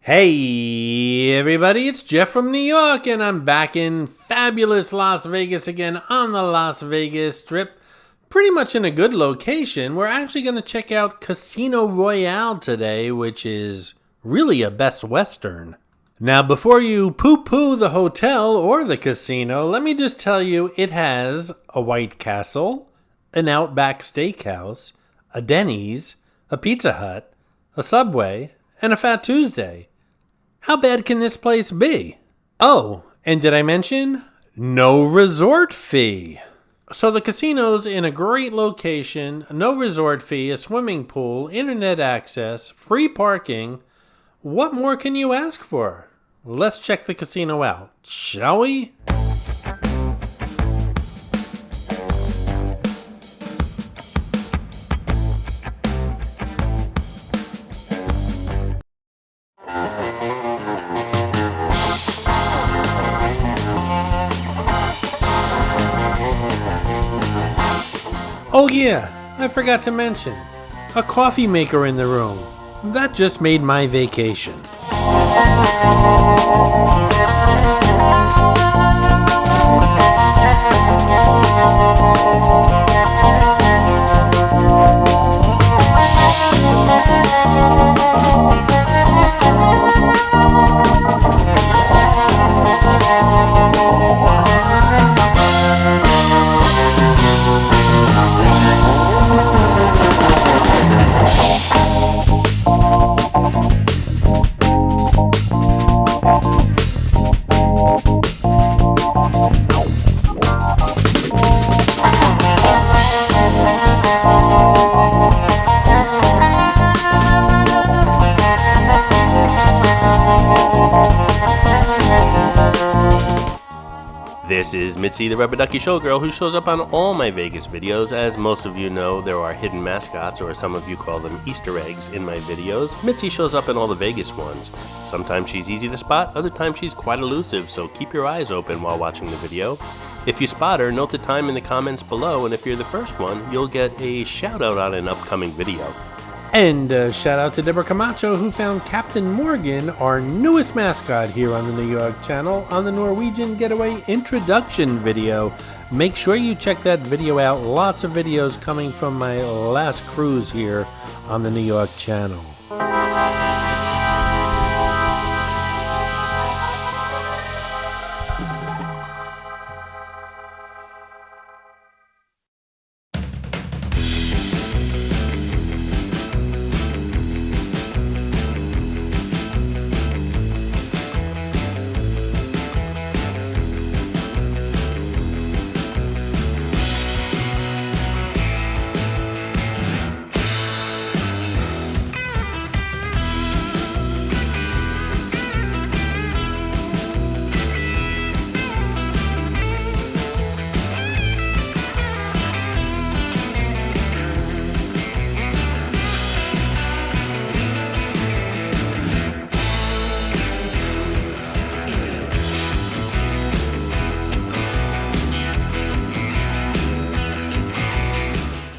Hey everybody, it's Jeff from New York, and I'm back in fabulous Las Vegas again on the Las Vegas Strip. Pretty much in a good location. We're actually going to check out Casino Royale today, which is really a Best Western. Now, before you poo-poo the hotel or the casino, let me just tell you it has a White Castle, an Outback Steakhouse, a Denny's, a Pizza Hut, a Subway, and a Fat Tuesday. How bad can this place be? Oh, and did I mention? No resort fee. So the casino's in a great location, no resort fee, a swimming pool, internet access, free parking. What more can you ask for? Let's check the casino out, shall we? Oh yeah, I forgot to mention, a coffee maker in the room. That just made my vacation. This is Mitzi, the Rubber Ducky Showgirl, who shows up on all my Vegas videos. As most of you know, there are hidden mascots, or some of you call them Easter eggs, in my videos. Mitzi shows up in all the Vegas ones. Sometimes she's easy to spot, other times she's quite elusive, so keep your eyes open while watching the video. If you spot her, note the time in the comments below, and if you're the first one, you'll get a shout out on an upcoming video. And shout out to Deborah Camacho, who found Captain Morgan, our newest mascot here on the New York channel, on the Norwegian Getaway introduction video. Make sure you check that video out. Lots of videos coming from my last cruise here on the New York channel.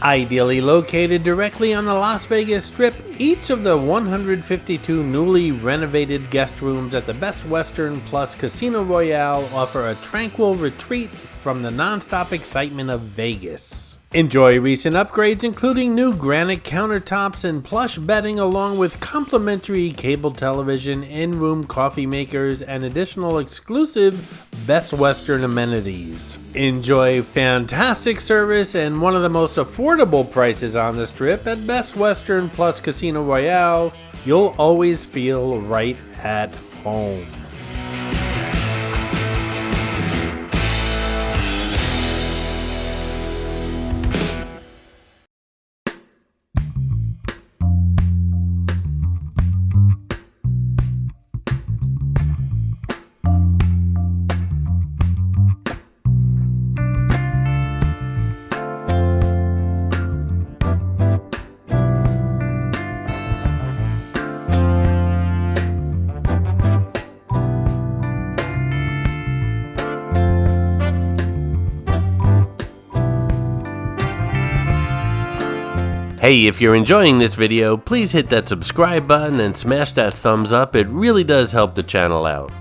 Ideally located directly on the Las Vegas Strip, each of the 152 newly renovated guest rooms at the Best Western plus Casino Royale offer a tranquil retreat from the non-stop excitement of Vegas. Enjoy recent upgrades including new granite countertops and plush bedding, along with complimentary cable television, in-room coffee makers, and additional exclusive Best Western amenities. Enjoy fantastic service and one of the most affordable prices on the Strip at Best Western plus Casino Royale. You'll always feel right at home. Hey, if you're enjoying this video, please hit that subscribe button and smash that thumbs up. It really does help the channel out.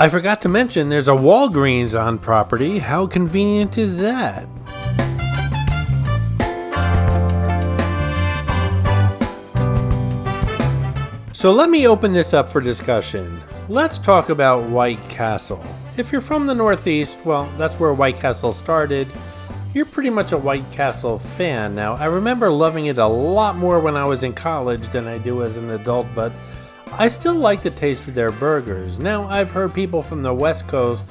I forgot to mention there's a Walgreens on property. How convenient is that? So let me open this up for discussion. Let's talk about White Castle. If you're from the Northeast, well, that's where White Castle started. You're pretty much a White Castle fan. Now, I remember loving it a lot more when I was in college than I do as an adult, but I still like the taste of their burgers. Now, I've heard people from the West Coast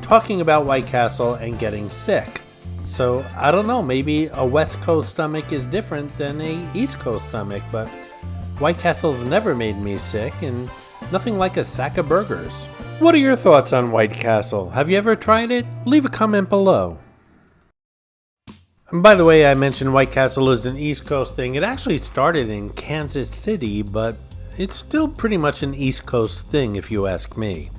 talking about White Castle and getting sick. So, I don't know, maybe a West Coast stomach is different than a East Coast stomach, but White Castle's never made me sick, and nothing like a sack of burgers. What are your thoughts on White Castle? Have you ever tried it? Leave a comment below. And by the way, I mentioned White Castle is an East Coast thing. It actually started in Kansas City, but it's still pretty much an East Coast thing if you ask me.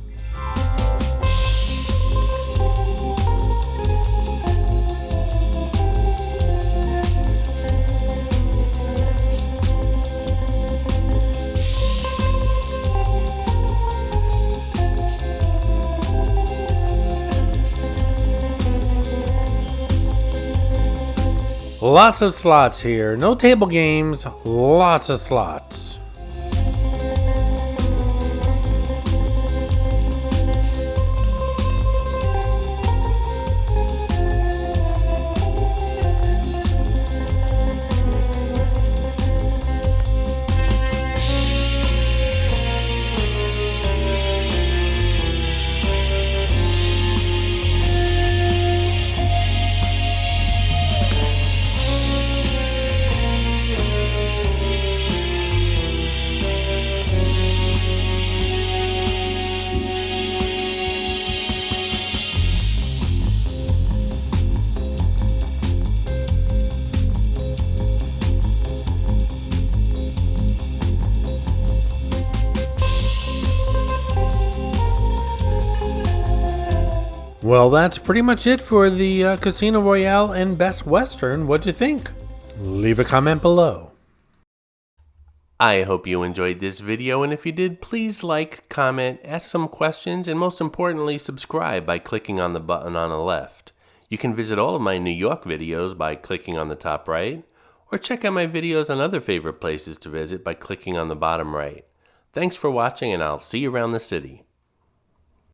Lots of slots here. No table games, lots of slots. Well, that's pretty much it for the Casino Royale and Best Western. What'd you think? Leave a comment below. I hope you enjoyed this video, and if you did, please like, comment, ask some questions, and most importantly, subscribe by clicking on the button on the left. You can visit all of my New York videos by clicking on the top right, or check out my videos on other favorite places to visit by clicking on the bottom right. Thanks for watching, and I'll see you around the city.